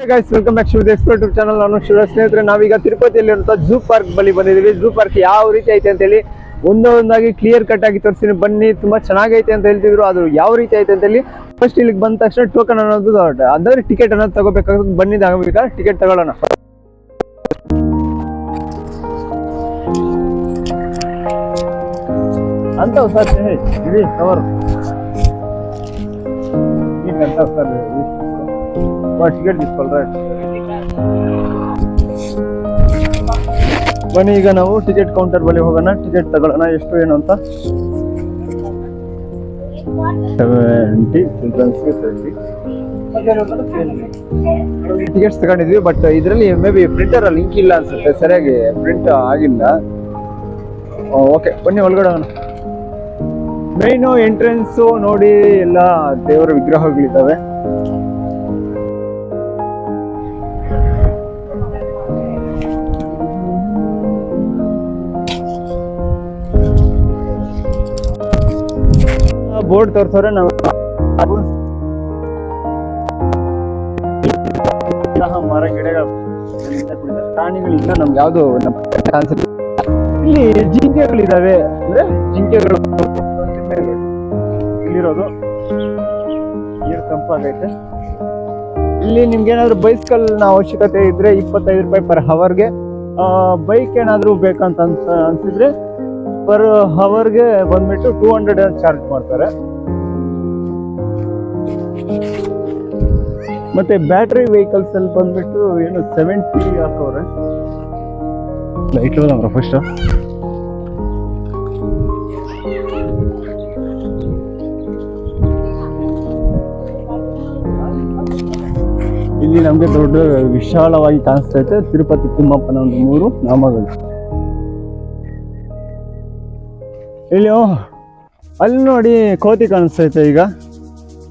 Guys welcome back to the explore YouTube channel. ನಾನು ಶಿವ. ಸ್ನೇಹಿತರೆ, ನಾವೀಗ ತಿರುಪತಿಯಲ್ಲಿರುವಂಥ ಝೂ ಪಾರ್ಕ್ ಬಳಿ ಬಂದಿದ್ದೀವಿ. ಝೂ ಪಾರ್ಕ್ ಯಾವ ರೀತಿ ಐತೆ ಅಂತ ಹೇಳಿ ಒಂದೊಂದಾಗಿ ಕ್ಲಿಯರ್ ಕಟ್ ಆಗಿ ತೋರಿಸ್ತೀನಿ ಬನ್ನಿ. ತುಂಬಾ ಚೆನ್ನಾಗೈತೆ ಅಂತ ಹೇಳ್ತಿದ್ರು. ಅದು ಯಾವ ರೀತಿ ಐತೆ ಅಂತ ಹೇಳಿ ಫಸ್ಟ್ ಇಲ್ಲಿಗೆ ಬಂದ ತಕ್ಷಣ ಟೋಕನ್ ಅನ್ನೋದು ಅಂದ್ರೆ ಟಿಕೆಟ್ ಅನ್ನೋದು ತಗೋಬೇಕಾಗುತ್ತೆ. ಬನ್ನಿ ಟಿಕೆಟ್ ತಗೊಳ್ಳೋಣ. ಅಂತ ಸರ್ ಇಡಿ ಕವರ್ ಸರ್ ಟಿಕೆಟ್ ಇಸ್ಕೊಳ್ರ. ಬನ್ನಿ ಈಗ ನಾವು ಟಿಕೆಟ್ ಕೌಂಟರ್ ಬಳಿ ಹೋಗೋಣ, ಟಿಕೆಟ್ ತಗೊಳ್ಳೋಣ. ಎಷ್ಟು ಏನು ಅಂತ 70 ಚಿಲ್ಡ್ರನ್ಸ್ಗೆ 30 ಟಿಕೆಟ್ಸ್ ತಗೊಂಡಿದ್ವಿ. ಬಟ್ ಇದರಲ್ಲಿ ಮೇ ಬಿ ಪ್ರಿಂಟರ್ ಲಿಂಕ್ ಇಲ್ಲ ಅನ್ಸುತ್ತೆ, ಸರಿಯಾಗಿ ಪ್ರಿಂಟ್ ಆಗಿಲ್ಲ. ಓಕೆ ಬನ್ನಿ ಒಳಗಡೆ ಹೋಗೋಣ. ಮೇಯ್ನು ಎಂಟ್ರೆನ್ಸು ನೋಡಿ, ಎಲ್ಲ ದೇವರ ವಿಗ್ರಹಗಳಿದ್ದಾವೆ. ಬೋರ್ಡ್ ತೋರಿಸೋರೆ ನಾವು ಮರ ಗಿಡಗಳು ಪ್ರಾಣಿಗಳಿಂದ ನಮ್ಗೆ ಯಾವ್ದು ಕಾನ್ಸೆಪ್ಟ್. ಇಲ್ಲಿ ಜಿಂಕೆಗಳಿದಾವೆ, ಅಂದ್ರೆ ಜಿಂಕೆಗಳು ಇಲ್ಲಿರೋದು. ನೀರು ತಂಪಾಗೈತೆ. ಇಲ್ಲಿ ನಿಮ್ಗೆ ಏನಾದ್ರು ಬೈಸ್ಕಲ್ ಅವಶ್ಯಕತೆ ಇದ್ರೆ 25 ರೂಪಾಯಿ ಪರ್ ಹವರ್ಗೆ. ಬೈಕ್ ಏನಾದ್ರು ಬೇಕಂತ ಅನ್ಸಿದ್ರೆ ಪರ್ ಹವರ್ಗೆ ಬಂದ್ಬಿಟ್ಟು 200 ಚಾರ್ಜ್ ಮಾಡ್ತಾರೆ. ಮತ್ತೆ ಬ್ಯಾಟ್ರಿ ವೆಹಿಕಲ್ಸ್ ಅಲ್ಲಿ ಬಂದ್ಬಿಟ್ಟು ಏನು 70 ಹಾಕವ್ರೆ. Light ಹೋದವ್ರ first. ಇಲ್ಲಿ ನಮ್ಗೆ ದೊಡ್ಡ ವಿಶಾಲವಾಗಿ ಕಾಣಿಸ್ತೈತೆ ತಿರುಪತಿ ತಿಮ್ಮಪ್ಪನ ಒಂದು 3 ನಾಮಗಳು. ಇಲ್ಲಿ ಅಲ್ಲಿ ನೋಡಿ ಕೋತಿ ಕಾಣಿಸ್ತೈತೆ. ಈಗ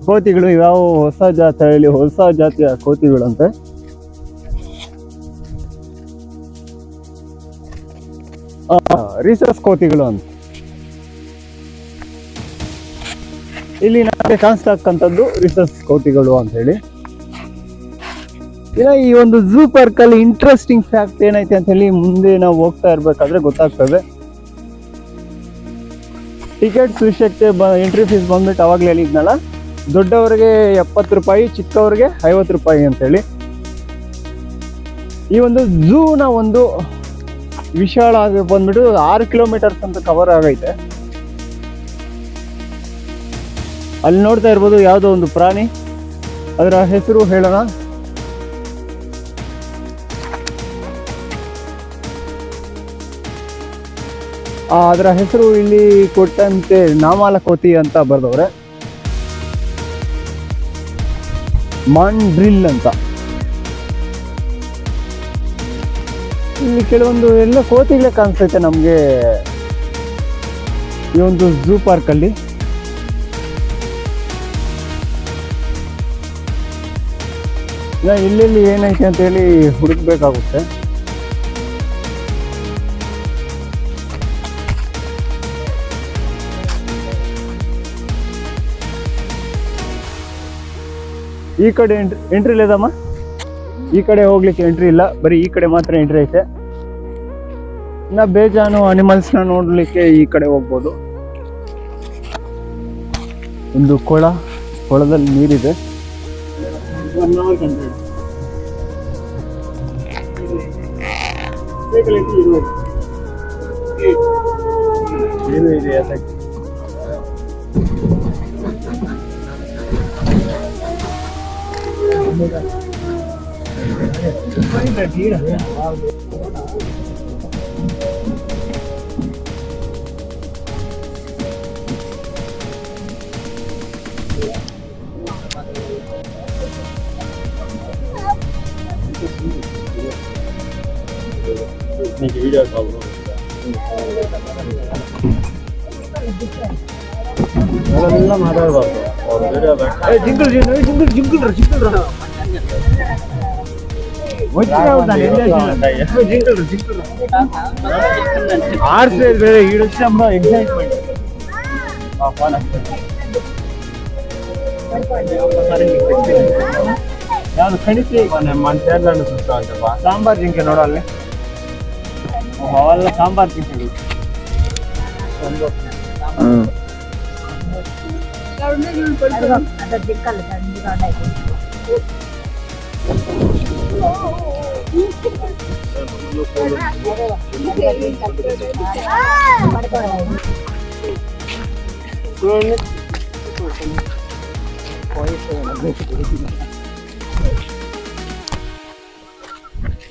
ಕೋತಿಗಳು ಯಾವ ಹೊಸ ಜಾತಿಯ ಕೋತಿಗಳಂತೆ. ರಿಸರ್ಚ್ ಕೋತಿಗಳು ಅಂತ ಇಲ್ಲಿ ನಮಗೆ ಕಾಣಿಸ್ತಕ್ಕಂಥದ್ದು ರಿಸರ್ಚ್ ಕೋತಿಗಳು ಅಂತ ಹೇಳಿ. ಇನ್ನು ಈ ಒಂದು ಝೂ ಪಾರ್ಕ್ ಅಲ್ಲಿ ಇಂಟ್ರೆಸ್ಟಿಂಗ್ ಫ್ಯಾಕ್ಟ್ ಏನೈತೆ ಅಂತ ಹೇಳಿ ಮುಂದೆ ನಾವು ಹೋಗ್ತಾ ಇರ್ಬೇಕಾದ್ರೆ ಗೊತ್ತಾಗ್ತದೆ. ಟಿಕೆಟ್ಸ್ ವಿಷಯಕ್ಕೆ ಎಂಟ್ರಿ ಫೀಸ್ ಬಂದ್ಬಿಟ್ಟು ಅವಾಗಲೇ ಹೇಳಿದ್ನಲ್ಲ, ದೊಡ್ಡವರಿಗೆ 70 ರೂಪಾಯಿ, ಚಿಕ್ಕವರಿಗೆ 50 ರೂಪಾಯಿ ಅಂತೇಳಿ. ಈ ಒಂದು ಝೂನ ಒಂದು ವಿಶಾಲ ಆಗಿ ಬಂದ್ಬಿಟ್ಟು 6 ಕಿಲೋಮೀಟರ್ಸ್ ಅಂತ ಕವರ್ ಆಗೈತೆ. ಅಲ್ಲಿ ನೋಡ್ತಾ ಇರ್ಬೋದು ಯಾವುದೋ ಒಂದು ಪ್ರಾಣಿ, ಅದರ ಹೆಸರು ಹೇಳೋಣ. ಅದರ ಹೆಸರು ಇಲ್ಲಿ ಕೊಟ್ಟಂತೆ ನಾಮಾಲಕೋತಿ ಅಂತ ಬರ್ದವ್ರೆ. ಮಾಂಡ್ರಿಲ್ ಅಂತ. ಇಲ್ಲಿ ಕೆಲವೊಂದು ಎಲ್ಲ ಕೋತಿಗಳೇ ಕಾಣಿಸ್ತೈತೆ ನಮ್ಗೆ ಈ ಒಂದು ಝೂ ಪಾರ್ಕ್ ಅಲ್ಲಿ. ಇಲ್ಲೆಲ್ಲಿ ಏನೈತೆ ಅಂತ ಹೇಳಿ ಹುಡುಕ್ಬೇಕಾಗುತ್ತೆ. ಈ ಕಡೆ ಎಂಟ್ರಿ ಇಲ್ಲದಮ್ಮ, ಈ ಕಡೆ ಹೋಗ್ಲಿಕ್ಕೆ ಎಂಟ್ರಿ ಇಲ್ಲ, ಬರೀ ಈ ಕಡೆ ಮಾತ್ರ ಎಂಟ್ರಿ ಐತೆ. ಇನ್ನು ಬೇಜಾನು ಅನಿಮಲ್ಸ್ನ ನೋಡ್ಲಿಕ್ಕೆ ಈ ಕಡೆ ಹೋಗ್ಬೋದು. ಒಂದು ಕೊಳದಲ್ಲಿ ನೀರಿದೆ. ಎಲ್ಲ ಮಾತಾಡ್ಬಾರ್ದು. ಬೇರೆ ಎಕ್ಸೈಟ್ಮೆಂಟ್. ಯಾವ್ದು ಕಣಿಸಿ ಸಾಂಬಾರ್ ಜಿಂಕೆ ನೋಡೋ ಅಲ್ಲಿ ಅವೆಲ್ಲ ಸಾಂಬಾರ್ ಜಿಂಕೆಗಳು.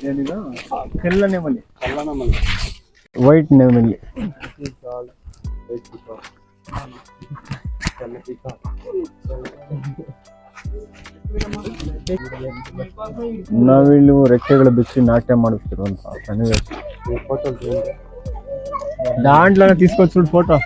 ಏನಿದು ಕೆಲ್ಲ ನೆಮಲಿ ವೈಟ್ ನೆಮಲಿ. ನಾವಿಲ್ಲಿ ರೆಕ್ಕೆಗಳು ಬಿಚ್ಚಿ ನಾಟ್ಯ ಮಾಡಿಸ್ತಿರುವಂತಹ ಸನ್ನಿವೇಶ. దాంట్లో తీసుకొచ్చు చూడు ఫోటో.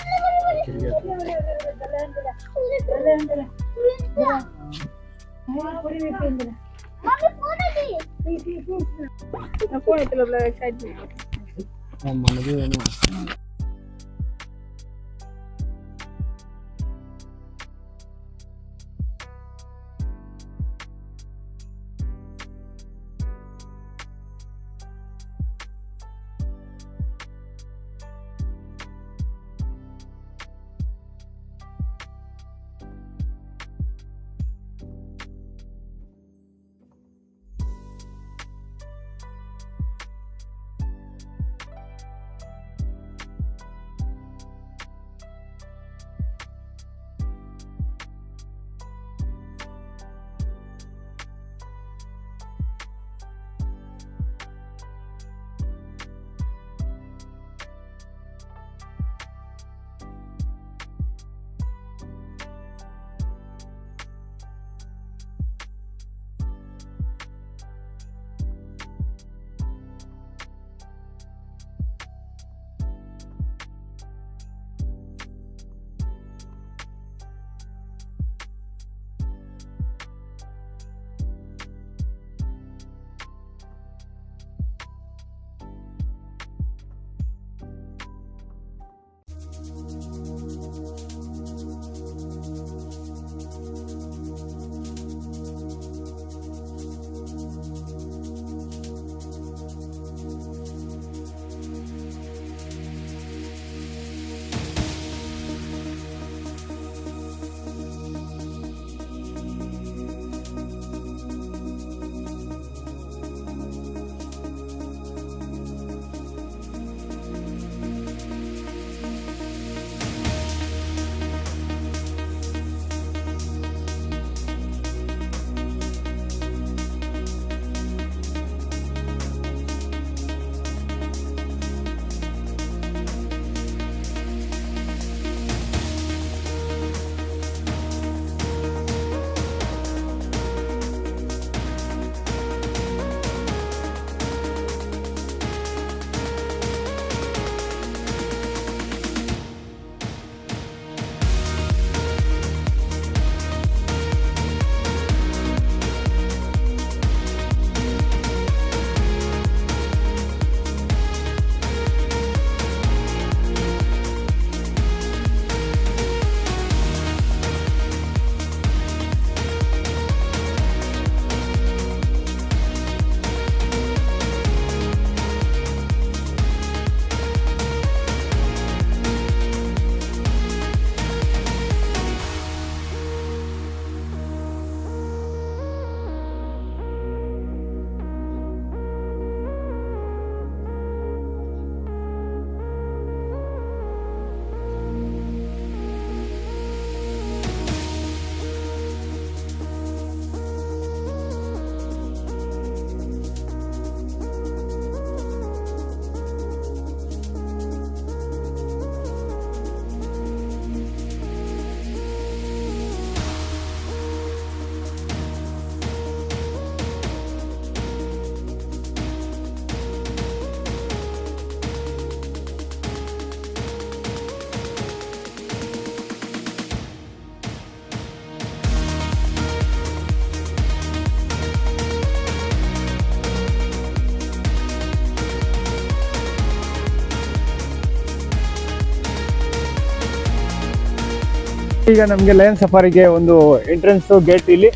ಈಗ ನಮಗೆ ಲಯನ್ ಸಫಾರಿಗೆ ಒಂದು ಎಂಟ್ರೆನ್ಸ್ ಗೇಟ್ ಇಲ್ಲಿ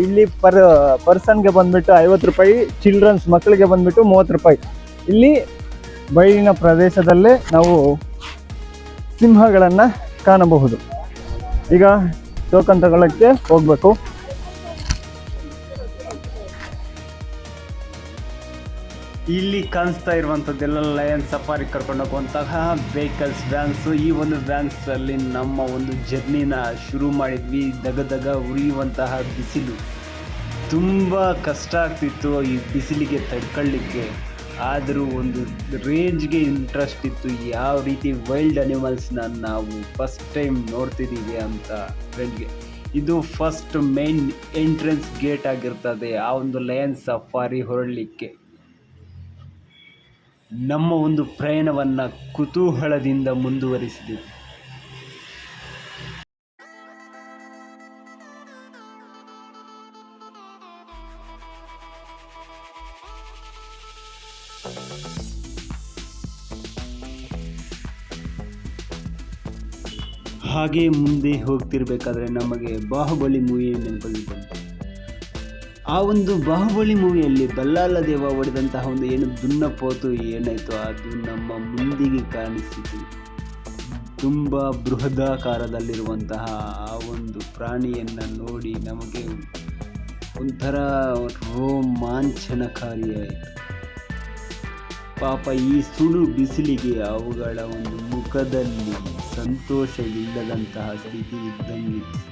ಇಲ್ಲಿ ಪರ್ಸನ್ಗೆ ಬಂದ್ಬಿಟ್ಟು 50 ರೂಪಾಯಿ, ಚಿಲ್ಡ್ರನ್ಸ್ ಮಕ್ಕಳಿಗೆ ಬಂದ್ಬಿಟ್ಟು 30 ರೂಪಾಯಿ. ಇಲ್ಲಿ ಬಯಲಿನ ಪ್ರದೇಶದಲ್ಲೇ ನಾವು ಸಿಂಹಗಳನ್ನು ಕಾಣಬಹುದು. ಈಗ ಟೋಕನ್ ತಗೊಳ್ಳೋಕ್ಕೆ ಹೋಗ್ಬೇಕು. ಇಲ್ಲಿ ಕಾಣಿಸ್ತಾ ಇರುವಂಥದ್ದೆಲ್ಲ ಲಯನ್ ಸಫಾರಿ ಕರ್ಕೊಂಡು ಹೋಗುವಂತಹ ವೆಹಿಕಲ್ಸ್, ವ್ಯಾನ್ಸು. ಈ ಒಂದು ವ್ಯಾನ್ಸಲ್ಲಿ ನಮ್ಮ ಒಂದು ಜರ್ನಿನ ಶುರು ಮಾಡಿದ್ವಿ. ದಗ ಉರಿಯುವಂತಹ ಬಿಸಿಲು, ತುಂಬ ಕಷ್ಟ ಆಗ್ತಿತ್ತು ಈ ಬಿಸಿಲಿಗೆ ತಡ್ಕೊಳ್ಳಿಕ್ಕೆ. ಆದರೂ ಒಂದು ರೇಂಜ್ಗೆ ಇಂಟ್ರೆಸ್ಟ್ ಇತ್ತು, ಯಾವ ರೀತಿ ವೈಲ್ಡ್ ಅನಿಮಲ್ಸ್ನ ನಾವು ಫಸ್ಟ್ ಟೈಮ್ ನೋಡ್ತಿದ್ದೀವಿ ಅಂತ ಫ್ರೆಂಡ್ಗೆ. ಇದು ಫಸ್ಟ್ ಮೇನ್ ಎಂಟ್ರೆನ್ಸ್ ಗೇಟ್ ಆಗಿರ್ತದೆ ಆ ಒಂದು ಲಯನ್ ಸಫಾರಿ ಹೊರಡಲಿಕ್ಕೆ. ನಮ್ಮ ಒಂದು ಪ್ರಯಾಣವನ್ನು ಕುತೂಹಲದಿಂದ ಮುಂದುವರಿಸಿದೆವು. ಹಾಗೆ ಮುಂದೆ ಹೋಗ್ತಿರ್ಬೇಕಾದ್ರೆ ನಮಗೆ ಬಾಹುಬಲಿ ಮೂವಿ ನೆನಪಲ್ಲಿ ಬಂತು. ಆ ಒಂದು ಬಾಹುಬಲಿ ಮೂವಿಯಲ್ಲಿ ಬಲ್ಲಾಲ ದೇವ ಹೊಡೆದಂತಹ ಒಂದು ಏನು ದುನ್ನಪೋತು ಏನಾಯಿತು ಅದು ನಮ್ಮ ಮುಂದಿಗೆ ಕಾಣಿಸಿತು. ತುಂಬ ಬೃಹದಾಕಾರದಲ್ಲಿರುವಂತಹ ಆ ಒಂದು ಪ್ರಾಣಿಯನ್ನು ನೋಡಿ ನಮಗೆ ಒಂಥರ ರೋಮಾಂಚನಕಾರಿಯಾಯಿತು. ಪಾಪ ಈ ಸುಡು ಬಿಸಿಲಿಗೆ ಅವುಗಳ ಒಂದು ಮುಖದಲ್ಲಿ ಸಂತೋಷವಿಲ್ಲದಂತಹ ಸ್ಥಿತಿ ಇದ್ದಂಗಿತ್ತು.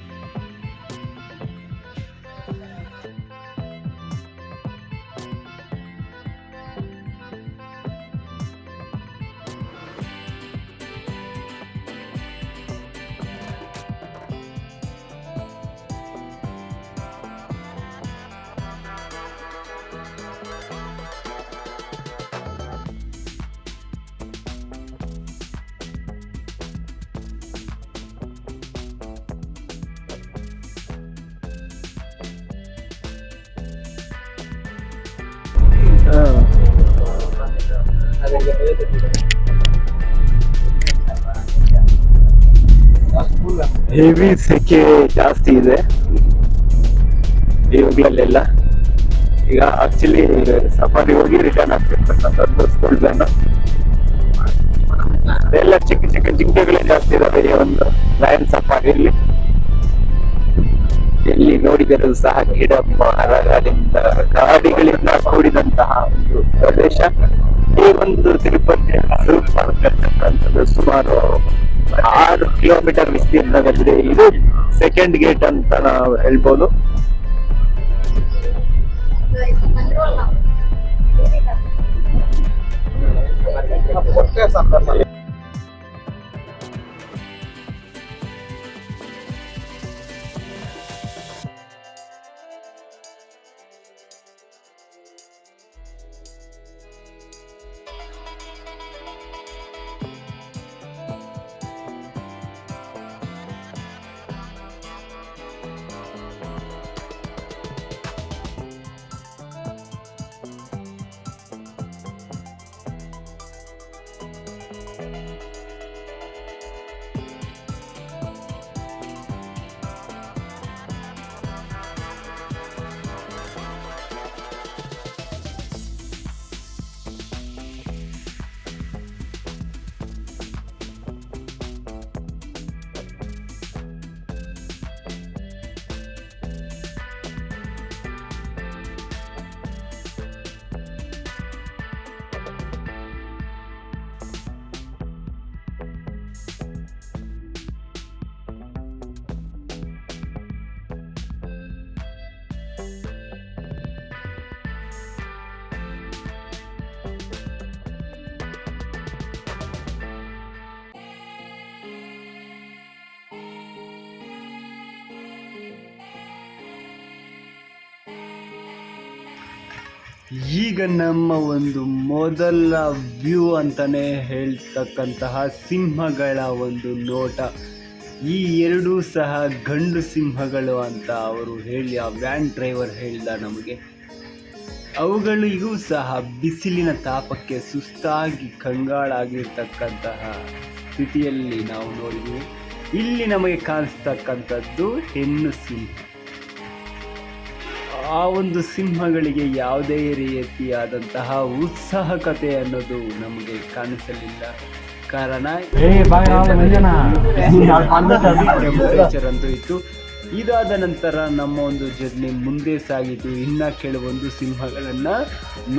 ಹೆವಿ ಸೆಕೆ ಜಾಸ್ತಿ ಇದೆ ಇವುಗಳಲ್ಲೆಲ್ಲ. ಈಗ ಆಕ್ಚುಲಿ ಸಫಾರಿ ಹೋಗಿ ರಿಟರ್ನ್ ಆಗ್ತಿರ್ತಕ್ಕಂಥದ್ದು ಸ್ಕೂಲ್ ವ್ಯಾನ್. ಎಲ್ಲ ಚಿಕ್ಕ ಚಿಕ್ಕ ಜಿಂಕೆಗಳೇ ಜಾಸ್ತಿ ಇದಾವೆ ಈ ಒಂದು ಲಯನ್ ಸಫಾರಿಯಲ್ಲಿ. ಎಲ್ಲಿ ನೋಡಿದರೂ ಸಹ ಗಿಡ ಮರಗಳಿಂದ ಗಾಡಿಗಳಿಂದ ಕೂಡಿದಂತಹ ಒಂದು ಪ್ರದೇಶ. ಈ ಒಂದು ತಿರುಪತಿ ಇರ್ತಕ್ಕಂಥದ್ದು ಸುಮಾರು 6 ಕಿಲೋಮೀಟರ್ ವಿಸ್ತೀರ್ಣದಲ್ಲಿದೆ. ಇದು ಸೆಕೆಂಡ್ ಗೇಟ್ ಅಂತ ನಾವು ಹೇಳ್ಬೋದು. ಈಗ ನಮ್ಮ ಒಂದು ಮೊದಲ ವ್ಯೂ ಅಂತಾನೆ ಹೇಳ್ತಕ್ಕಂತಹ ಸಿಂಹಗಳ ಒಂದು ನೋಟ. ಈ ಎರಡೂ ಸಹ ಗಂಡು ಸಿಂಹಗಳು ಅಂತ ಅವರು ಹೇಳಿ ಆ ವ್ಯಾನ್ ಡ್ರೈವರ್ ಹೇಳ್ದ ನಮಗೆ. ಅವುಗಳಿಗೂ ಸಹ ಬಿಸಿಲಿನ ತಾಪಕ್ಕೆ ಸುಸ್ತಾಗಿ ಕಂಗಾಳಾಗಿರ್ತಕ್ಕಂತಹ ಸ್ಥಿತಿಯಲ್ಲಿ ನಾವು ನೋಡಿದ್ವಿ. ಇಲ್ಲಿ ನಮಗೆ ಕಾಣಿಸ್ತಕ್ಕಂಥದ್ದು ಹೆಣ್ಣು ಸಿಂಹ. ಆ ಒಂದು ಸಿಂಹಗಳಿಗೆ ಯಾವುದೇ ರೀತಿಯಾದಂತಹ ಉತ್ಸಾಹಕತೆ ಅನ್ನೋದು ನಮಗೆ ಕಾಣಿಸಲಿಲ್ಲ. ಕಾರಣ ಟೆಂಪರೇಚರ್ ಅಂತೂ ಇತ್ತು. ಇದಾದ ನಂತರ ನಮ್ಮ ಒಂದು ಜರ್ನಿ ಮುಂದೆ ಸಾಗಿತು. ಇನ್ನು ಕೆಲವೊಂದು ಸಿಂಹಗಳನ್ನು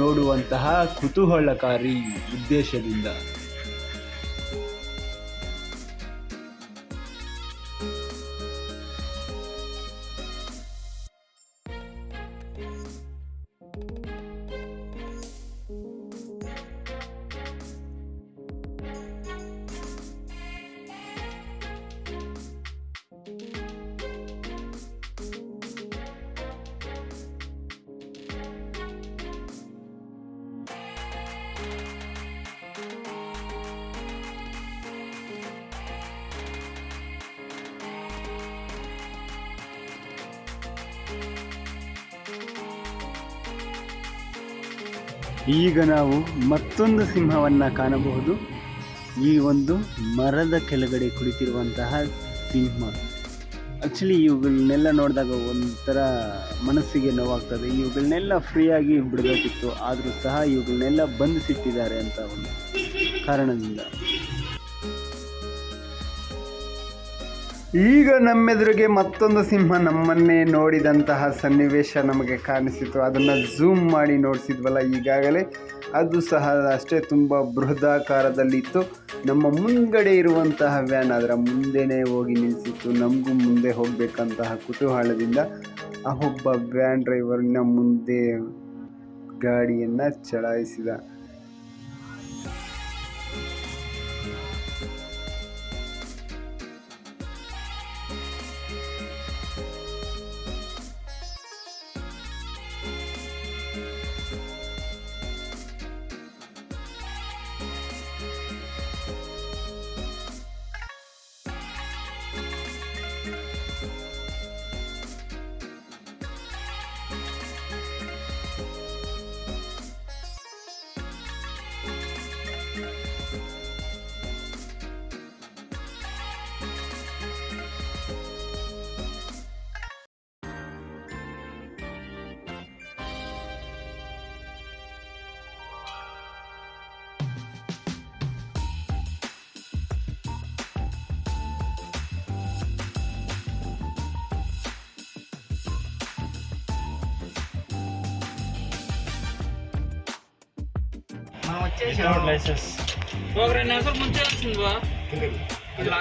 ನೋಡುವಂತಹ ಕುತೂಹಲಕಾರಿ ಉದ್ದೇಶದಿಂದ. ಈಗ ನಾವು ಮತ್ತೊಂದು ಸಿಂಹವನ್ನು ಕಾಣಬಹುದು. ಈ ಒಂದು ಮರದ ಕೆಳಗಡೆ ಕುಳಿತಿರುವಂತಹ ಸಿಂಹ. ಆ್ಯಕ್ಚುಲಿ ಇವುಗಳನ್ನೆಲ್ಲ ನೋಡಿದಾಗ ಒಂಥರ ಮನಸ್ಸಿಗೆ ನೋವಾಗ್ತದೆ. ಇವುಗಳನ್ನೆಲ್ಲ ಫ್ರೀಯಾಗಿ ಬಿಡಬೇಕಿತ್ತು, ಆದರೂ ಸಹ ಇವುಗಳನ್ನೆಲ್ಲ ಬಂಧಿಸಿಟ್ಟಿದ್ದಾರೆ ಅಂತ ಒಂದು ಕಾರಣದಿಂದ. ಈಗ ನಮ್ಮೆದುರಿಗೆ ಮತ್ತೊಂದು ಸಿಂಹ ನಮ್ಮನ್ನೇ ನೋಡಿದಂತಹ ಸನ್ನಿವೇಶ ನಮಗೆ ಕಾಣಿಸಿತು. ಅದನ್ನು ಝೂಮ್ ಮಾಡಿ ನೋಡಿಸಿದ್ವಲ್ಲ ಈಗಾಗಲೇ, ಅದು ಸಹ ಅಷ್ಟೇ ತುಂಬ ಬೃಹದಾಕಾರದಲ್ಲಿತ್ತು. ನಮ್ಮ ಮುಂದ್ಗಡೆ ಇರುವಂತಹ ವ್ಯಾನ್ ಅದರ ಮುಂದೆನೇ ಹೋಗಿ ನಿಲ್ಲಿಸಿತ್ತು. ನಮಗೂ ಮುಂದೆ ಹೋಗಬೇಕಂತಹ ಕುತೂಹಲದಿಂದ ಆ ಒಬ್ಬ ವ್ಯಾನ್ ಡ್ರೈವರ್ನ ಮುಂದೆ ಗಾಡಿಯನ್ನು ಚಲಾಯಿಸಿದ. లైసెన్స్ ఒక 2 నిమిషాలు ముందే వచ్చింది బా ఇలా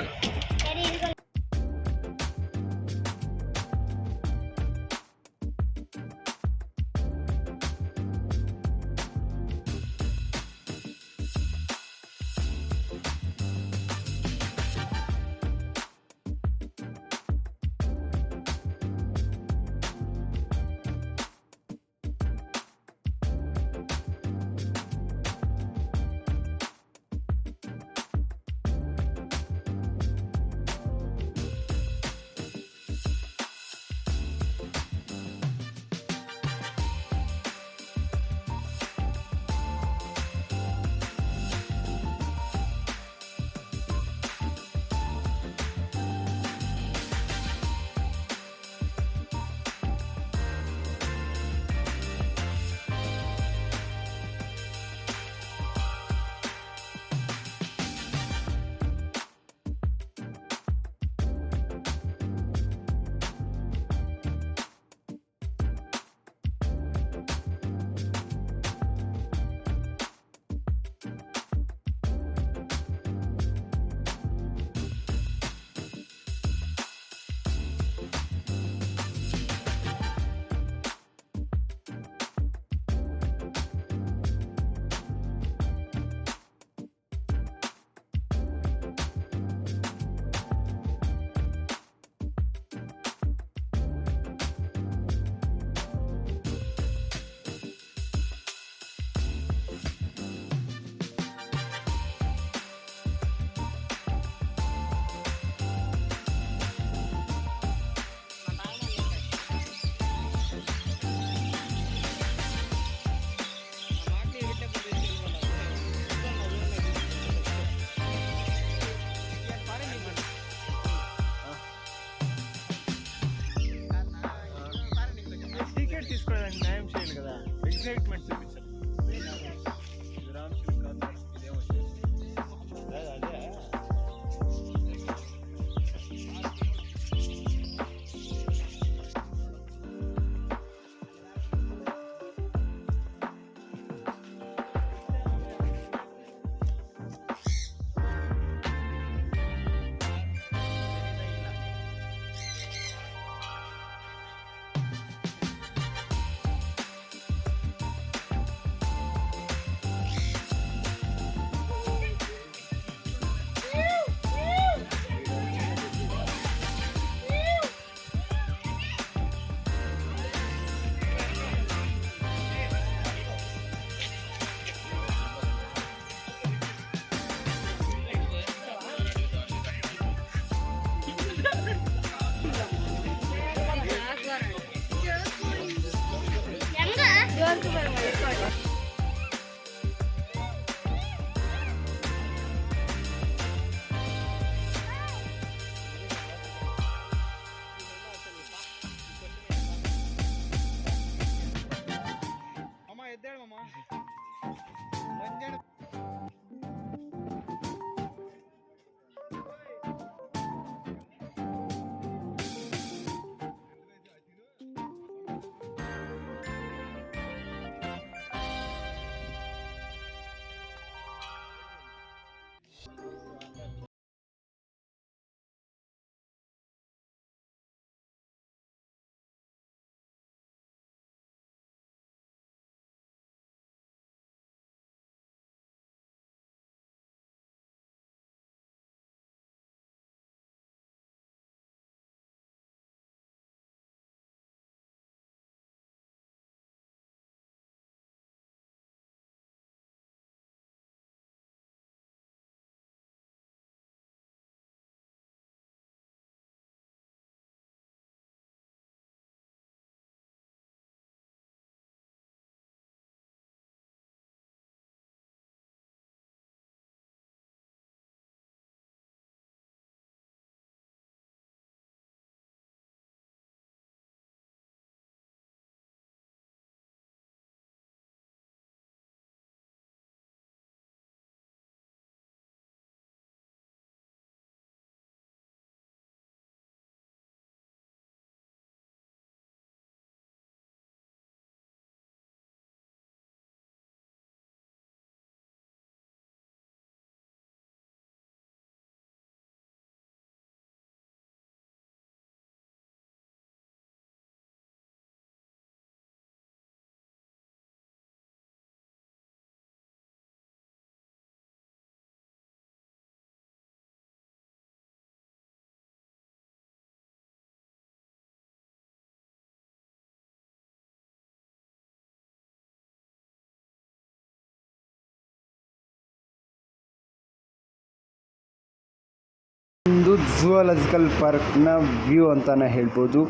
ಝೂಲಾಜಿಕಲ್ ಪಾರ್ಕ್ನ ವ್ಯೂ ಅಂತಲೇ ಹೇಳ್ಬೋದು.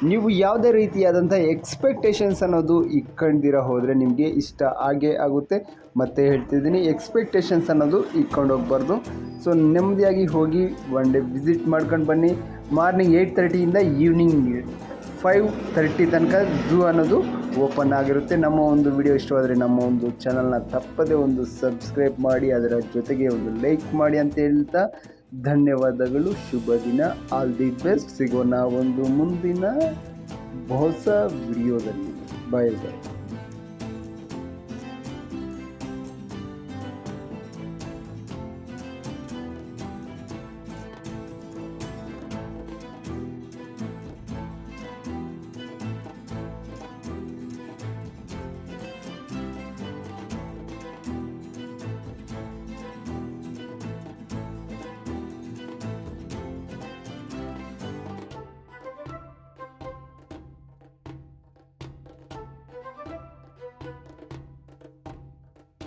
ನೀವು ಯಾವುದೇ ರೀತಿಯಾದಂಥ ಎಕ್ಸ್ಪೆಕ್ಟೇಷನ್ಸ್ ಅನ್ನೋದು ಇಟ್ಕೊಂಡಿರ ಹೋದರೆ ನಿಮಗೆ ಇಷ್ಟ ಆಗೇ ಆಗುತ್ತೆ. ಮತ್ತೆ ಹೇಳ್ತಿದ್ದೀನಿ, ಎಕ್ಸ್ಪೆಕ್ಟೇಷನ್ಸ್ ಅನ್ನೋದು ಇಟ್ಕೊಂಡು ಹೋಗ್ಬಾರ್ದು. ಸೊ ನೆಮ್ಮದಿಯಾಗಿ ಹೋಗಿ ಒನ್ ಡೇ ವಿಸಿಟ್ ಮಾಡ್ಕೊಂಡು ಬನ್ನಿ. ಮಾರ್ನಿಂಗ್ 8:30ಇಂದ ಈವ್ನಿಂಗ್ 5:30 ತನಕ ಝೂ ಅನ್ನೋದು ಓಪನ್ ಆಗಿರುತ್ತೆ. ನಮ್ಮ ಒಂದು ವಿಡಿಯೋ ಇಷ್ಟವಾದರೆ ನಮ್ಮ ಒಂದು ಚಾನಲ್ನ ತಪ್ಪದೇ ಒಂದು ಸಬ್ಸ್ಕ್ರೈಬ್ ಮಾಡಿ, ಅದರ ಜೊತೆಗೆ ಒಂದು ಲೈಕ್ ಮಾಡಿ ಅಂತ ಹೇಳ್ತಾ ಧನ್ಯವಾದಗಳು. ಶುಭ ದಿನ. All the best. ಸಿಗೋಣ ಒಂದು ಮುಂದಿನ ಹೊಸ ವಿಡಿಯೋದಲ್ಲಿ. ಬಾಯ್ ಬಾಯ್.